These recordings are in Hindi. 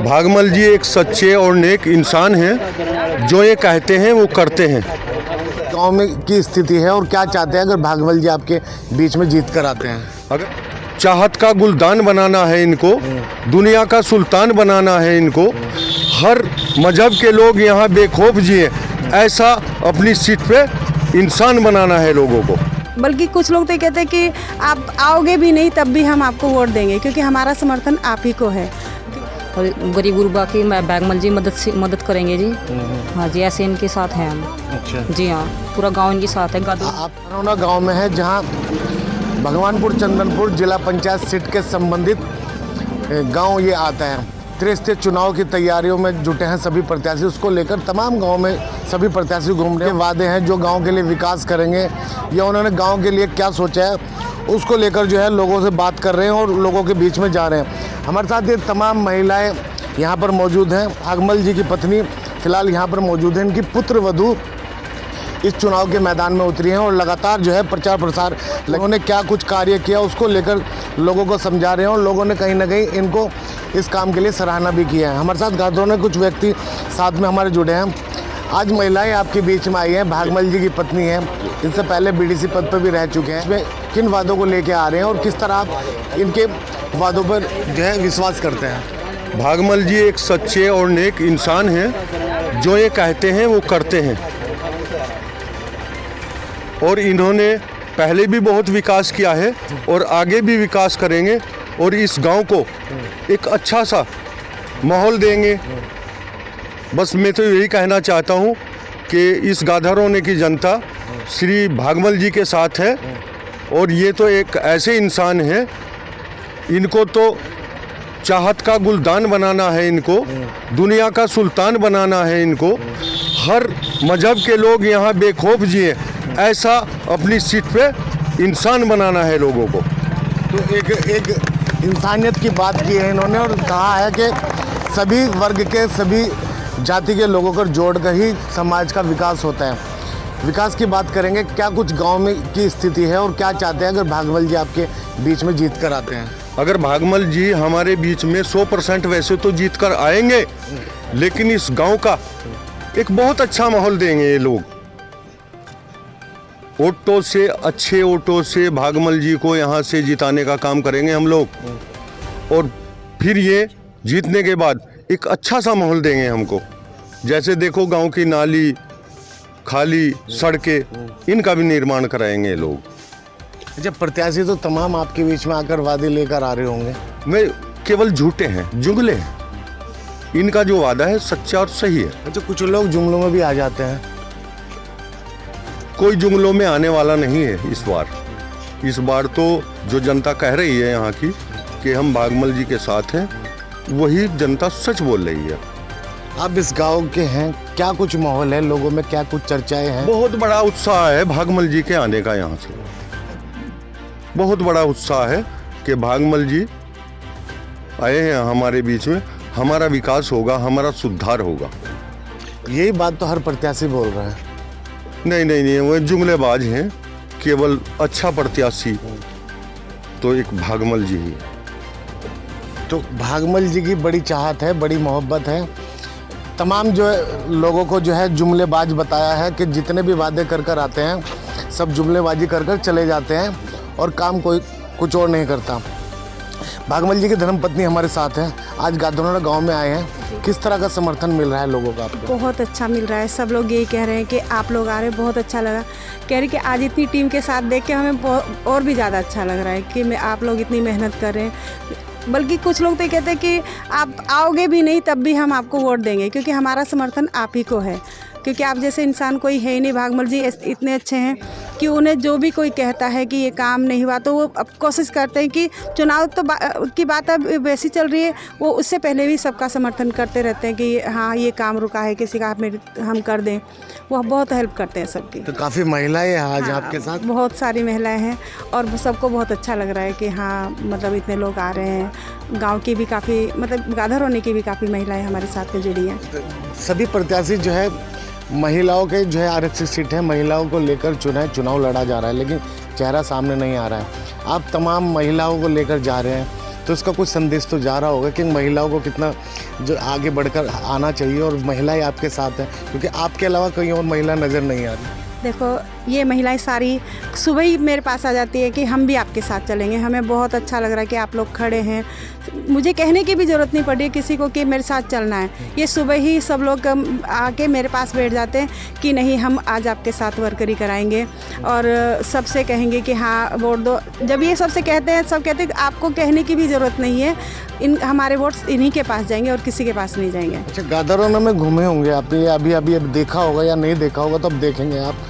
भागमल जी एक सच्चे और नेक इंसान हैं, जो ये कहते हैं वो करते हैं। गांव में की स्थिति है और क्या चाहते हैं अगर भागमल जी आपके बीच में जीत कर आते हैं? अगर चाहत का गुलदान बनाना है इनको, दुनिया का सुल्तान बनाना है इनको, हर मजहब के लोग यहाँ बेखौफ जिए, ऐसा अपनी सीट पे इंसान बनाना है लोगों को। बल्कि कुछ लोग तो कहते हैं कि आप आओगे भी नहीं तब भी हम आपको वोट देंगे, क्योंकि हमारा समर्थन आप ही को है। और गरीब गुरबा की भागमल जी मदद करेंगे जी। हाँ जी, ऐसे इनके साथ हैं हम। अच्छा जी हाँ, पूरा गांव इनके साथ है। आप नरौना गांव में है जहां भगवानपुर चंदनपुर जिला पंचायत सीट के संबंधित गांव ये आता है। त्रिस्तरीय चुनाव की तैयारियों में जुटे हैं सभी प्रत्याशी। उसको लेकर तमाम गांव में सभी प्रत्याशी घूम रहे हैं। वादे हैं जो गांव के लिए विकास करेंगे या उन्होंने गांव के लिए क्या सोचा है उसको लेकर जो है लोगों से बात कर रहे हैं और लोगों के बीच में जा रहे हैं। हमारे साथ ये तमाम महिलाएं यहाँ पर मौजूद हैं। भागमल जी की पत्नी फिलहाल यहाँ पर मौजूद है। इनकी पुत्र वधू इस चुनाव के मैदान में उतरी हैं और लगातार जो है प्रचार प्रसार लोगों ने क्या कुछ कार्य किया उसको लेकर लोगों को समझा रहे हैं और लोगों ने कहीं ना कहीं इनको इस काम के लिए सराहना भी किया है। हमारे साथ गादरों ने कुछ व्यक्ति साथ में हमारे जुड़े हैं। आज महिलाएं आपके बीच में आई हैं, भागमल जी की पत्नी हैं, इनसे पहले बीडीसी पद पर भी रह चुके हैं। इसमें किन वादों को लेके आ रहे हैं और किस तरह आप इनके वादों पर जो है विश्वास करते हैं? भागमल जी एक सच्चे और नेक इंसान हैं, जो ये कहते हैं वो करते हैं। और इन्होंने पहले भी बहुत विकास किया है और आगे भी विकास करेंगे और इस गांव को एक अच्छा सा माहौल देंगे। बस मैं तो यही कहना चाहता हूं कि इस गाधरोने की जनता श्री भागमल जी के साथ है और ये तो एक ऐसे इंसान हैं, इनको तो चाहत का गुलदान बनाना है इनको, दुनिया का सुल्तान बनाना है इनको, हर मजहब के लोग यहाँ बेखौफ जिए, ऐसा अपनी सीट पे इंसान बनाना है लोगों को। तो एक इंसानियत की बात की है इन्होंने और कहा है कि सभी वर्ग के सभी जाति के लोगों को जोड़कर ही समाज का विकास होता है। विकास की बात करेंगे, क्या कुछ गांव में की स्थिति है और क्या चाहते हैं अगर भागमल जी आपके बीच में जीत कर आते हैं? अगर भागमल जी हमारे बीच में 100% वैसे तो जीत कर आएंगे, लेकिन इस गांव का एक बहुत अच्छा माहौल देंगे ये लोग। ऑटो से, अच्छे ऑटो से भागमल जी को यहाँ से जिताने का काम करेंगे हम लोग और फिर ये जीतने के बाद एक अच्छा सा माहौल देंगे हमको। जैसे देखो गांव की नाली, खाली सड़कें, इनका भी निर्माण कराएंगे लोग। अच्छा, प्रत्याशी तो तमाम आपके बीच में आकर वादे लेकर आ रहे होंगे। मैं केवल झूठे हैं, जुमले हैं। इनका जो वादा है सच्चा और सही है। अच्छा, कुछ लोग जुमलों में भी आ जाते हैं। कोई जुमलों में आने वाला नहीं है इस बार। इस बार तो जो जनता कह रही है यहाँ की कि हम भागमल जी के साथ हैं, वही जनता सच बोल रही है। आप इस गांव के हैं, क्या कुछ माहौल है, लोगों में क्या कुछ चर्चाएं हैं? बहुत बड़ा उत्साह है भागमल जी के आने का। यहाँ से बहुत बड़ा उत्साह है कि भागमल जी आए हैं हमारे बीच में, हमारा विकास होगा, हमारा सुधार होगा। यही बात तो हर प्रत्याशी बोल रहा है। नहीं, वो जुमलेबाज हैं। केवल अच्छा प्रत्याशी तो एक भागमल जी ही। तो भागमल जी की बड़ी चाहत है, बड़ी मोहब्बत है। तमाम जो है लोगों को जो है जुमलेबाज बताया है कि जितने भी वादे कर कर आते हैं सब जुमलेबाजी कर कर चले जाते हैं और काम कोई कुछ और नहीं करता। भागमल जी की धर्मपत्नी हमारे साथ हैं। आज गाधरोना गांव में आए हैं, किस तरह का समर्थन मिल रहा है लोगों का आपको? बहुत अच्छा मिल रहा है। सब लोग यही कह रहे हैं कि आप लोग आ रहे हैं, बहुत अच्छा लगा। कह रहे कि आज इतनी टीम के साथ देख के हमें और भी ज़्यादा अच्छा लग रहा है कि आप लोग इतनी मेहनत कर रहे हैं। बल्कि कुछ लोग तो कहते हैं कि आप आओगे भी नहीं तब भी हम आपको वोट देंगे, क्योंकि हमारा समर्थन आप ही को है। क्योंकि आप जैसे इंसान कोई है ही नहीं। भागमल जी इतने अच्छे हैं कि उन्हें जो भी कोई कहता है कि ये काम नहीं हुआ तो वो अब कोशिश करते हैं कि चुनाव तो की बात अब वैसी चल रही है, वो उससे पहले भी सबका समर्थन करते रहते हैं कि हाँ ये काम रुका है, किसी का हम कर दें। वो बहुत हेल्प करते हैं सबकी। तो काफ़ी महिलाएं आज हाँ, आपके साथ? बहुत सारी महिलाएं हैं और सबको बहुत अच्छा लग रहा है कि हाँ मतलब इतने लोग आ रहे हैं। गांव की भी काफ़ी, मतलब गाधरोने की भी काफ़ी महिलाएं हमारे साथ में जुड़ी हैं। सभी प्रत्याशी जो है महिलाओं के जो है आरक्षित सीट है, महिलाओं को लेकर चुनाव लड़ा जा रहा है, लेकिन चेहरा सामने नहीं आ रहा है। आप तमाम महिलाओं को लेकर जा रहे हैं तो इसका कुछ संदेश तो जा रहा होगा कि महिलाओं को कितना जो आगे बढ़कर आना चाहिए और महिलाएं आपके साथ हैं, क्योंकि आपके अलावा कोई और महिला नज़र नहीं आ रही? देखो ये महिलाएं सारी सुबह ही मेरे पास आ जाती है कि हम भी आपके साथ चलेंगे, हमें बहुत अच्छा लग रहा है कि आप लोग खड़े हैं। मुझे कहने की भी ज़रूरत नहीं पड़ी किसी को कि मेरे साथ चलना है। ये सुबह ही सब लोग आके मेरे पास बैठ जाते हैं कि नहीं हम आज आपके साथ वर्करी कराएंगे और सबसे कहेंगे कि हाँ वोट दो। जब ये सबसे कहते हैं सब कहते हैं आपको कहने की भी ज़रूरत नहीं है, हमारे वोट्स इन्हीं के पास जाएंगे और किसी के पास नहीं जाएंगे। अच्छा, गादरोना में घूमे होंगे आप, ये अभी देखा होगा या नहीं देखा होगा तो अब देखेंगे आप।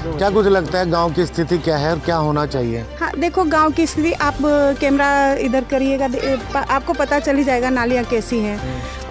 क्या कुछ लगता है गांव की स्थिति क्या है और क्या होना चाहिए? हाँ देखो गांव की स्थिति आप कैमरा इधर करिएगा आपको पता चल ही जाएगा नालियाँ कैसी हैं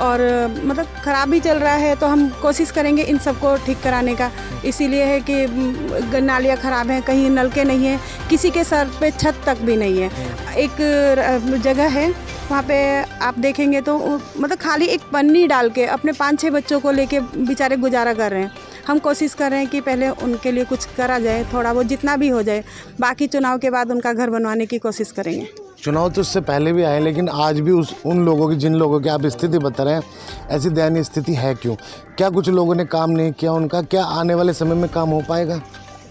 और मतलब ख़राब ही चल रहा है। तो हम कोशिश करेंगे इन सबको ठीक कराने का। इसीलिए है कि नालियाँ ख़राब हैं, कहीं नलके नहीं हैं, किसी के सर पे छत तक भी नहीं है। एक जगह है वहाँ पे आप देखेंगे तो मतलब खाली एक पन्नी डाल के अपने 5-6 बच्चों को लेके बेचारे गुजारा कर रहे हैं। हम कोशिश कर रहे हैं कि पहले उनके लिए कुछ करा जाए, थोड़ा वो जितना भी हो जाए, बाकी चुनाव के बाद उनका घर बनवाने की कोशिश करेंगे। चुनाव तो उससे पहले भी आए, लेकिन आज भी उन लोगों की, जिन लोगों की आप स्थिति बता रहे हैं, ऐसी दयनीय स्थिति है क्यों? क्या कुछ लोगों ने काम नहीं किया? उनका क्या आने वाले समय में काम हो पाएगा?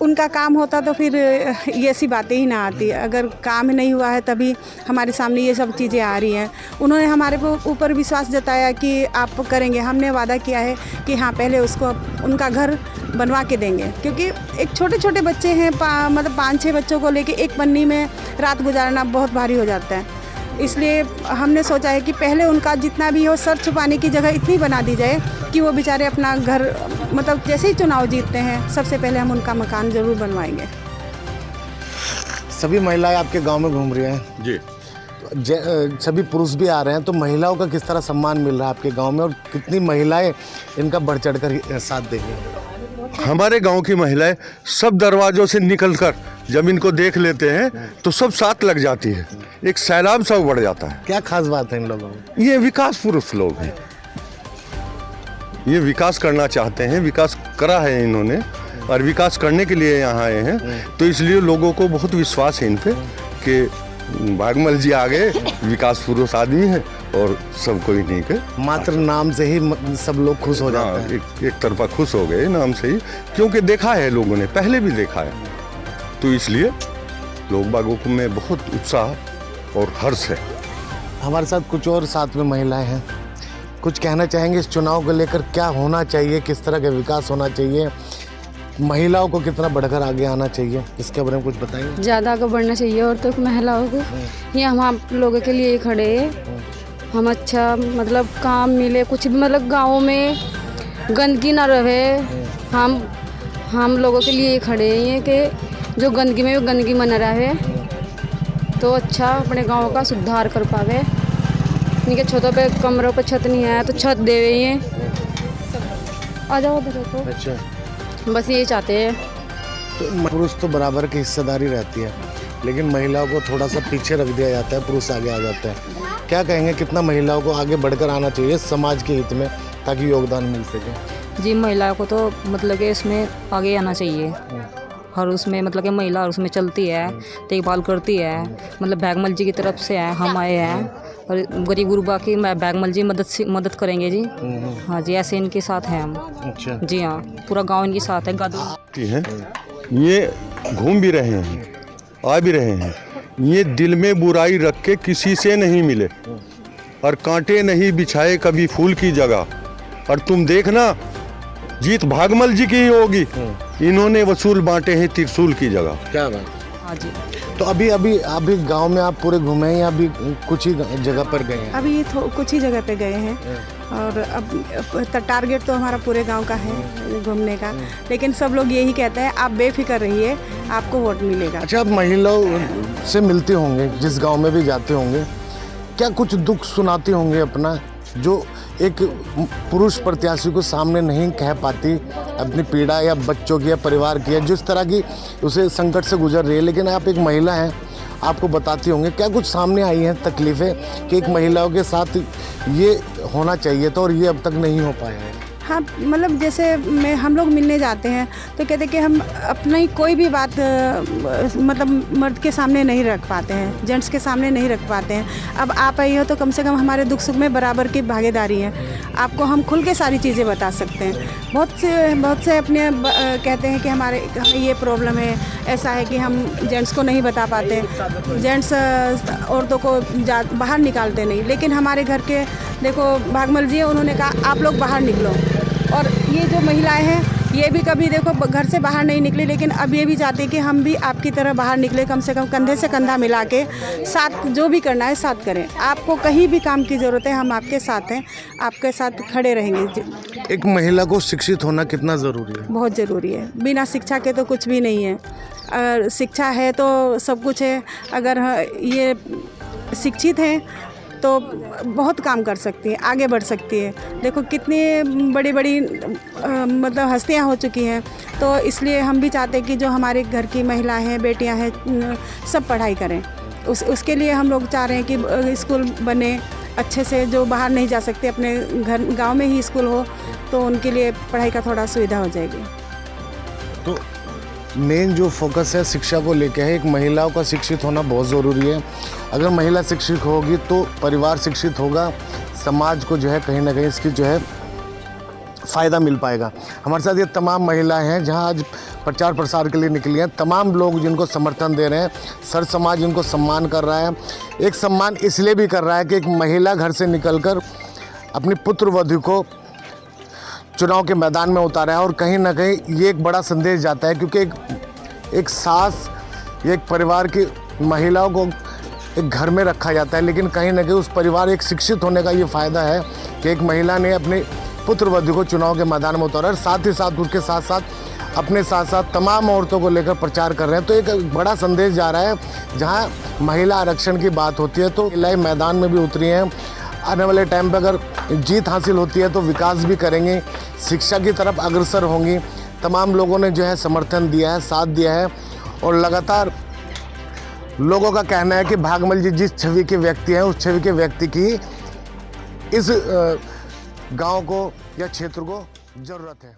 उनका काम होता तो फिर ये ऐसी बातें ही ना आती। अगर काम नहीं हुआ है तभी हमारे सामने ये सब चीज़ें आ रही हैं। उन्होंने हमारे ऊपर विश्वास जताया कि आप करेंगे, हमने वादा किया है कि हाँ पहले उसको उनका घर बनवा के देंगे, क्योंकि एक छोटे छोटे बच्चे हैं, मतलब 5-6 बच्चों को लेके एक पन्नी में रात गुजारना बहुत भारी हो जाता है। इसलिए हमने सोचा है कि पहले उनका जितना भी हो सर छुपाने की जगह इतनी बना दी जाए कि वो बेचारे अपना घर, मतलब जैसे ही चुनाव जीतते हैं सबसे पहले हम उनका मकान ज़रूर बनवाएंगे। सभी महिलाएं आपके गांव में घूम रही हैं जी। सभी पुरुष भी आ रहे हैं, तो महिलाओं का किस तरह सम्मान मिल रहा है आपके गांव में और कितनी महिलाएं इनका बढ़ चढ़ कर साथ देंगी? हमारे गांव की महिलाएं सब दरवाजों से निकलकर जब इनको देख लेते हैं तो सब साथ लग जाती है, एक सैलाब सा बढ़ जाता है। क्या खास बात है इन लोगों में? ये विकास पुरुष लोग हैं, ये विकास करना चाहते हैं, विकास करा है इन्होंने और विकास करने के लिए यहाँ आए हैं। तो इसलिए लोगों को बहुत विश्वास है इन पे कि भागमल जी आगे विकास पुरुष आदमी है और सब कोई नहीं है। मात्र नाम से ही सब लोग खुश हो जाते हैं। एक तरफा खुश हो गए नाम से ही, क्योंकि देखा है लोगों ने, पहले भी देखा है, तो इसलिए लोग बागों में बहुत उत्साह और हर्ष है। हमारे साथ कुछ और साथ में महिलाएं हैं, कुछ कहना चाहेंगे इस चुनाव को लेकर? क्या होना चाहिए, किस तरह का विकास होना चाहिए, महिलाओं को कितना बढ़कर आगे आना चाहिए, इसके बारे में कुछ बताइए। ज़्यादा आगे बढ़ना चाहिए और तो महिलाओं को, ये हम आप लोगों के लिए खड़े हैं। हम अच्छा मतलब काम मिले, कुछ भी मतलब गाँव में गंदगी ना रहे, हम लोगों के लिए खड़े हैं कि जो गंदगी में गंदगी न रहे तो अच्छा अपने गांव का सुधार कर पावे। इनके छतों पे, कमरों पे छत नहीं है तो छत दे रही हैं। आ जाओ देखो। अच्छा, बस ये चाहते हैं। तो पुरुष तो बराबर की हिस्सेदारी रहती है, लेकिन महिलाओं को थोड़ा सा पीछे रख दिया जाता है, पुरुष आगे आ जाते हैं। क्या कहेंगे, कितना महिलाओं को आगे बढ़कर आना चाहिए समाज के हित में ताकि योगदान मिल सके? जी महिलाओं को तो मतलब कि इसमें आगे आना चाहिए। हर उसमें मतलब कि महिला और उसमें चलती है, देखभाल करती है। मतलब बैगमल जी की तरफ से है, हम आए हैं और गरीब गुरबा की बैगमल जी मदद करेंगे जी। हाँ जी, ऐसे इनके साथ हैं हम। अच्छा जी हाँ, पूरा गांव इनके साथ है। की हैं, ये घूम भी रहे हैं, आ भी रहे हैं। ये दिल में बुराई रख के किसी से नहीं मिले और कांटे नहीं बिछाए कभी फूल की जगह। और तुम देखना जीत भागमल जी की ही होगी। इन्होंने वसूल बांटे हैं त्रिशूल की जगह। क्या बात। हाँ जी। तो अभी गांव में आप पूरे घूमे हैं या अभी कुछ ही जगह पर गए हैं? अभी कुछ ही जगह पे गए हैं और अब टारगेट तो हमारा पूरे गांव का है घूमने का, लेकिन सब लोग यही कहते हैं आप बेफिक्र रहिए, आपको वोट मिलेगा। अच्छा, आप महिलाओं से मिलते होंगे, जिस गांव में भी जाते होंगे, क्या कुछ दुख सुनाते होंगे अपना, जो एक पुरुष प्रत्याशी को सामने नहीं कह पाती, अपनी पीड़ा या बच्चों की या परिवार की, जिस तरह की उसे संकट से गुजर रही है, लेकिन आप एक महिला हैं, आपको बताती होंगे। क्या कुछ सामने आई हैं तकलीफ़ें कि एक महिलाओं के साथ ये होना चाहिए था और ये अब तक नहीं हो पाया है? हाँ, मतलब जैसे हम लोग मिलने जाते हैं तो कहते कि हम अपनी कोई भी बात मतलब मर्द के सामने नहीं रख पाते हैं, जेंट्स के सामने नहीं रख पाते हैं। अब आप आई हो तो कम से कम हमारे दुख सुख में बराबर की भागीदारी है, आपको हम खुल के सारी चीज़ें बता सकते हैं। बहुत से अपने कहते हैं कि हमें ये प्रॉब्लम है, ऐसा है कि हम जेंट्स को नहीं बता पाते, जेंट्स औरतों को बाहर निकालते नहीं। लेकिन हमारे घर के देखो भागमल जी, उन्होंने कहा आप लोग बाहर निकलो। और ये जो महिलाएं हैं ये भी कभी देखो घर से बाहर नहीं निकली, लेकिन अब ये भी चाहती कि हम भी आपकी तरह बाहर निकले, कम से कम कंधे से कंधा मिला के साथ जो भी करना है साथ करें। आपको कहीं भी काम की ज़रूरत है, हम आपके साथ हैं, आपके साथ खड़े रहेंगे। एक महिला को शिक्षित होना कितना ज़रूरी है? बहुत ज़रूरी है, बिना शिक्षा के तो कुछ भी नहीं है। अगर शिक्षा है तो सब कुछ है। अगर ये शिक्षित हैं तो बहुत काम कर सकती है, आगे बढ़ सकती है। देखो कितनी बड़ी बड़ी मतलब हस्तियाँ हो चुकी हैं, तो इसलिए हम भी चाहते हैं कि जो हमारे घर की महिलाएं हैं, बेटियां हैं, सब पढ़ाई करें। उसके लिए हम लोग चाह रहे हैं कि स्कूल बने अच्छे से, जो बाहर नहीं जा सकते अपने घर गांव में ही स्कूल हो, तो उनके लिए पढ़ाई का थोड़ा सुविधा हो जाएगी। तो मेन जो फोकस है शिक्षा को लेकर है, एक महिलाओं का शिक्षित होना बहुत ज़रूरी है। अगर महिला शिक्षित होगी तो परिवार शिक्षित होगा, समाज को जो है कहीं ना कहीं इसकी जो है फ़ायदा मिल पाएगा। हमारे साथ ये तमाम महिलाएं हैं जहां आज प्रचार प्रसार के लिए निकली हैं। तमाम लोग जिनको समर्थन दे रहे हैं, सर समाज इनको सम्मान कर रहा है। एक सम्मान इसलिए भी कर रहा है कि एक महिला घर से निकलकर अपनी पुत्र वधू को चुनाव के मैदान में उतारा है, और कहीं ना कहीं ये एक बड़ा संदेश जाता है, क्योंकि एक सास, एक परिवार की महिलाओं को एक घर में रखा जाता है, लेकिन कहीं ना कहीं उस परिवार एक शिक्षित होने का ये फ़ायदा है कि एक महिला ने अपने पुत्र वधू को चुनाव के मैदान में उतारा, और साथ ही साथ उसके साथ साथ अपने साथ साथ तमाम औरतों को लेकर प्रचार कर रहे हैं। तो एक बड़ा संदेश जा रहा है। जहाँ महिला आरक्षण की बात होती है तो महिलाएं मैदान में भी उतरी हैं। आने वाले टाइम पर अगर जीत हासिल होती है तो विकास भी करेंगे, शिक्षा की तरफ अग्रसर होंगी। तमाम लोगों ने जो है समर्थन दिया है, साथ दिया है, और लगातार लोगों का कहना है कि भागमल जी जिस छवि के व्यक्ति हैं उस छवि के व्यक्ति की इस गांव को या क्षेत्र को ज़रूरत है।